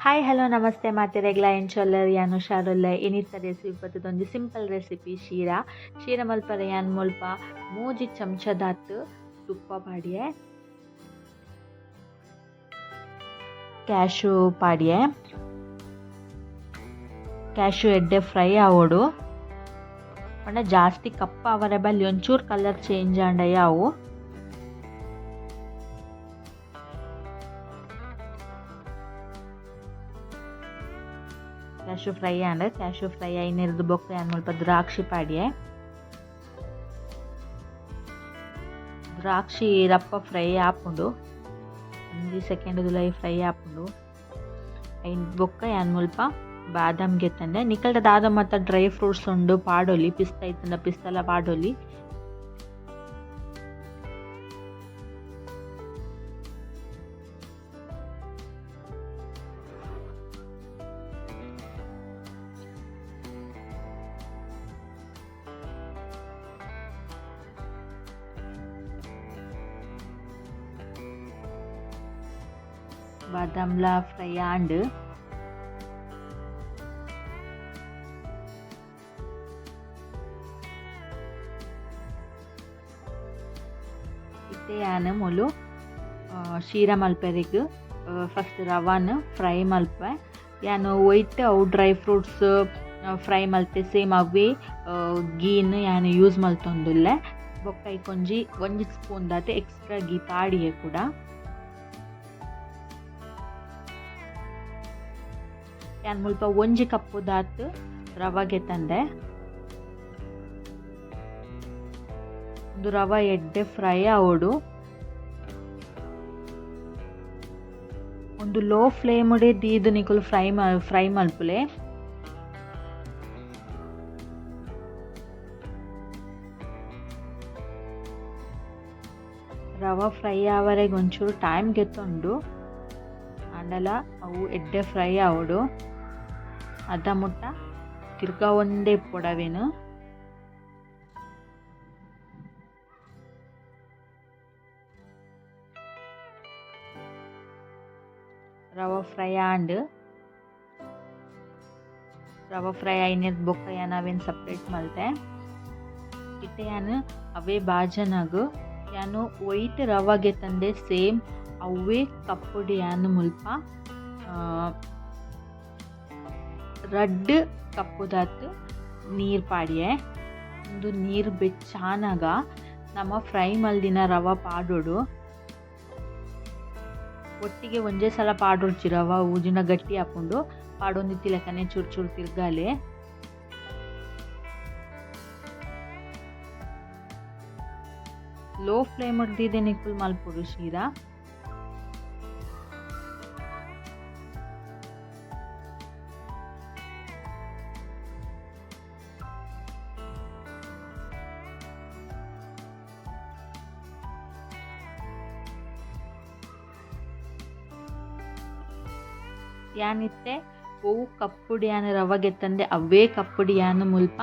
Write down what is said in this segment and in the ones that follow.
Hi hello ನಮಸ್ತೆ ಮಾತೆರೆಗ್ಲ ಎಂಚೊಲ್ಲರ್ ಯಾನು ಶಾರೊಲ್ಲ ಎನಿತ್ತ recipe ಬತ್ತದೊಂದು simple recipe ಶೀರ ಮಲ್ಪರೆ ಯಾನ್ ಮುಲ್ಪ ಮೂಜಿ ಚಮಚದಾತ್ ತುಪ್ಪ ಪಾಡ್ಯೆ ಕ್ಯಾಶು ಪಾಡ್ಯೆ ಕ್ಯಾಶು ಎಡ್ಡೆ ಫ್ರೈ ಆವೋಡು ಪಂಡ ಜಾಸ್ತಿ ಕಪ್ಪ ಅವರೆ ಬಲ್ಲಿ ಒಂಚೂರು ಕಲರ್ ಚೇಂಜ್ ಆಂಡಯ್ಯ ಅವು ಕ್ಯಾಶು ಫ್ರೈ ಆಂಡ್ ಕ್ಯಾಶು ಫ್ರೈ ಐನಿರ್ದು ಬೊಕ್ಕ ಯಾನ್ ಮುಲ್ಪ ದ್ರಾಕ್ಷಿ ಪಾಡ್ಯೆ ದ್ರಾಕ್ಷಿ ರಪ್ಪ ಫ್ರೈ ಆಪುಂಡು 1 ಸೆಕೆಂಡ್ ದುಲೈ ಫ್ರೈ ಆಪುಂಡು ಐನ್ ಬೊಕ್ಕ ಯಾನ್ ಮುಲ್ಪ ಬಾದಾಮ್ ಗೆತ್ತಂಡೆ ನಿಕಲ್ಡ ದಾದ ಮತ್ತ ಡ್ರೈ ಫ್ರೂಟ್ಸ್ ಉಂಡು ಪಾಡೊಲಿ ಪಿಸ್ತಾ ಇತ್ತಂಡ ಪಿಸ್ತಲ ಪಾಡೊಲಿ ಬಾದಾಮ್ಲ ಫ್ರೈ ಆಂಡ್ ಇತ್ತೆ ಯಾನ್ ಮೊಲು ಶೀರ ಮಲ್ಪೆರೆಗ್ ಫಸ್ಟ್ ರವಾನ್ ಫ್ರೈ ಮಲ್ಪೆ ಯಾನ್ ಒಯ್ಟ್ ಅವು ಡ್ರೈ ಫ್ರೂಟ್ಸ್ ಫ್ರೈ ಮಲ್ತೆ ಸೇಮ್ ಅವೇ ಗೀನ್ ಯಾನ್ ಯೂಸ್ ಮಲ್ತೊಂದುಲ್ಲೆ ಬೊಕ್ಕ ಒಂಜಿ ಸ್ಪೂನ್ ದಾತ್ ಎಕ್ಸ್ಟ್ರಾ ಗೀ ಪಾಡಿಯೆ ಕೂಡ ಯಾನ್ ಮುಲ್ಪ 1 ಕಪ್ಪು ದಾತ್ ರವಾಗೆ ತಂದೆ ಒಂದು ರವ ಎಡ್ಡೆ ಫ್ರೈ ಆವೋಡು ಒಂದು ಲೋ ಫ್ಲೇಮ್ ಉಡೆ ದೀದು ನಿಕುಲು ಫ್ರೈ ಮಲ್ಪುಲೆ ರವ ಫ್ರೈ ಆವರೆಗೆ ಒಂಚೂರು ಟೈಮ್ ಗೆತ್ತೊಂಡು ಆಂಡಲ ಅವು ಎಡ್ಡೆ ಫ್ರೈ ಆವೋಡು ಅದ ಮುಟ್ಟ ತಿರ್ಗಾ ಒಂದೇ ಪೊಡವೆನು ರವ ಫ್ರೈ ಆಂಡ್ ರವ ಫ್ರೈ ಐನಿರ್ದ್ ಬೊಕ್ಕ ಯಾನ್ ಅವೇನ್ ಸಪ್ರೇಟ್ ಮಲ್ತೆ ಇತ್ತೆ ಯಾನ್ ಅವೇ ಬಾಜನಗು ಯಾನು ವೈಟ್ ರವಾಗೆ ತಂದೆ ಸೇಮ್ ಅವೇ ಕಪ್ಪುಡು ಯಾನ್ ಮುಲ್ಪ ರಡ್ಡ್ ಕಪ್ಪುದಾತ್ ನೀರ್ ಪಾಡ್ಯೆ ಒಂದು ನೀರ್ ಬೆಚ್ಚಾನಾಗ ನಮ್ಮ ಫ್ರೈ ಮಲ್ದಿನ ರವ ಪಾಡೋಡು ಒಟ್ಟಿಗೆ ಒಂದೇ ಸಲ ಪಾಡೋಡ್ಚಿ ರವ ಊಜಿನ ಗಟ್ಟಿ ಹಾಕೊಂಡು ಪಾಡೊಂದಿತ್ತಿ ಲೆಕ್ಕನೆ ಚೂರು ಚೂರು ತಿರ್ಗಾಲೆ ಲೋ ಫ್ಲೇಮ್ ಹಿಡ್ದಿದೆ ನಿಕ್ಕುಲ್ ಮಲ್ಪೊಡು ಶೀರ ಯಾನಿತ್ತೆ ಅವು ಕಪ್ಪುಡು ಯಾನ್ ರವಗೆ ತಂದೆ ಅವೇ ಕಪ್ಪುಡು ಯಾನ್ ಮುಲ್ಪ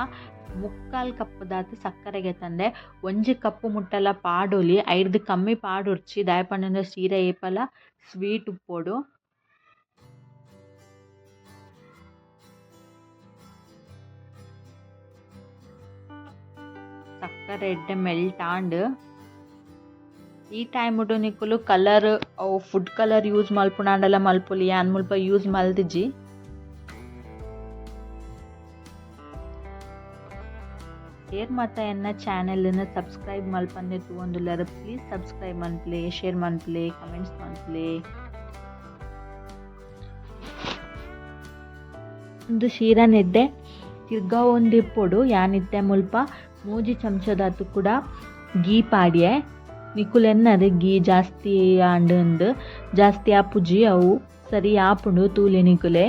3/4 ಕಪ್ ದಾತ್ ಸಕ್ಕರೆಗೆ ತಂದೆ 1 ಕಪ್ಪು ಮುಟ್ಟಲ ಪಾಡೊಲಿ ಐರ್ದ್ ಕಮ್ಮಿ ಪಾಡೊಡ್ಚಿ ದಾಯಪಂಡನ ಶೀರ ಏಪಲ ಸ್ವೀಟ್ ಉಪ್ಪೋಡು ಸಕ್ಕರೆ ಎಡ್ಡೆ ಮೆಲ್ಟ್ ಆಂಡ್ ಈ ಟೈಮ್ ಉಡು ನಿಕುಲು ಕಲರ್ ಅವು ಫುಡ್ ಕಲರ್ ಯೂಸ್ ಮಲ್ಪುನಾಂಡಲ ಮಲ್ಪೊಲಿ ಯಾನ್ ಮುಲ್ಪ ಯೂಸ್ ಮಲ್ದಿಜಿ ಶೇರ್ ಮತ್ತ ಎನ್ನ ಚಾನೆಲ್ನ ಸಬ್ಸ್ಕ್ರೈಬ್ ಮಲ್ಪಂದೆ ತೂವೊಂದುಲ್ಲೆರ್ ಪ್ಲೀಸ್ ಸಬ್ಸ್ಕ್ರೈಬ್ ಮನ್ಪುಲೆ ಶೇರ್ ಮನ್ಪುಲೆ ಕಮೆಂಟ್ಸ್ ಮನ್ಪುಲೆ ಒಂದು ಶೀರನೆಡ್ಡೆ ತಿರ್ಗಾ ಒಂದಿಪ್ಪೊಡು ಯಾನಿತ್ತೆ ಮುಲ್ಪ 3 ಚಮಚದಾತು ಕೂಡ ಗೀ ಪಾಡ್ಯೆ ನಿಕುಲೆನ್ನರ್ ಗೀ ಜಾಸ್ತಿ ಆಂಡ್ ಜಾಸ್ತಿ ಆಪುಜಿ ಅವು ಸರಿ ಆಪುಂಡು ತೂಲೆ ನಿಕುಲೆ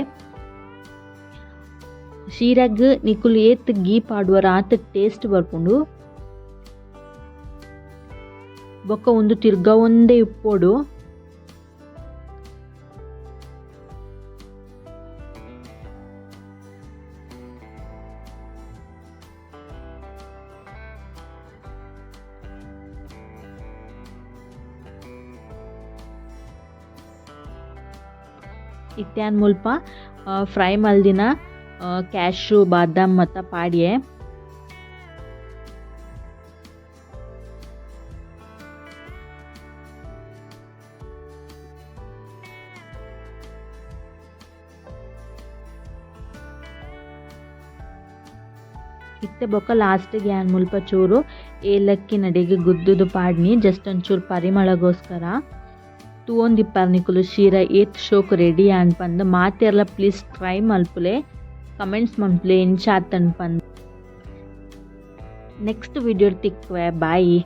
ಶೀರಗ್ ನಿಕುಲು ಏತ್ ಗೀ ಪಾಡುವರ ಆತ ಟೇಸ್ಟ್ ಬರ್ಪುಂಡು ಬೊಕ್ಕ ಒಂದು ತಿರ್ಗಾ ಒಂದೇ ಇಪ್ಪೋಡು ಇತ್ಯಾನ್ ಮುಲ್ಪ ಫ್ರೈ ಮಲ್ದಿನ ಕ್ಯಾಶು ಬಾದಾಮ್ ಮತ್ತು ಪಾಡ್ಯೆ ಇತ್ತೆ ಬೊಕ್ಕ ಲಾಸ್ಟಿಗೆ ಏನು ಮುಲ್ಪ ಚೂರು ಏಲಕ್ಕಿ ನಡಿಗೆ ಗುದ್ದುದು ಪಾಡ್ನಿ ಜಸ್ಟ್ ಒಂಚೂರು ಪರಿಮಳಗೋಸ್ಕರ ತೂವೊಂದಿಪ್ಪರ್ನಿಕುಲು ಶೀರ ಏತ್ ಶೋಕ್ ರೆಡಿ ಅನ್ಪಂದು ಮಾತೆರ್ಲ ಪ್ಲೀಸ್ ಟ್ರೈ ಮಲ್ಪುಲೆ ಕಮೆಂಟ್ಸ್ ಮಲ್ಪುಲೆ ಎಂಚಾತ್ ಅನ್ಪಂದು ನೆಕ್ಸ್ಟ್ ವಿಡಿಯೋ ತಿಕ್ವೆ ಬಾಯಿ.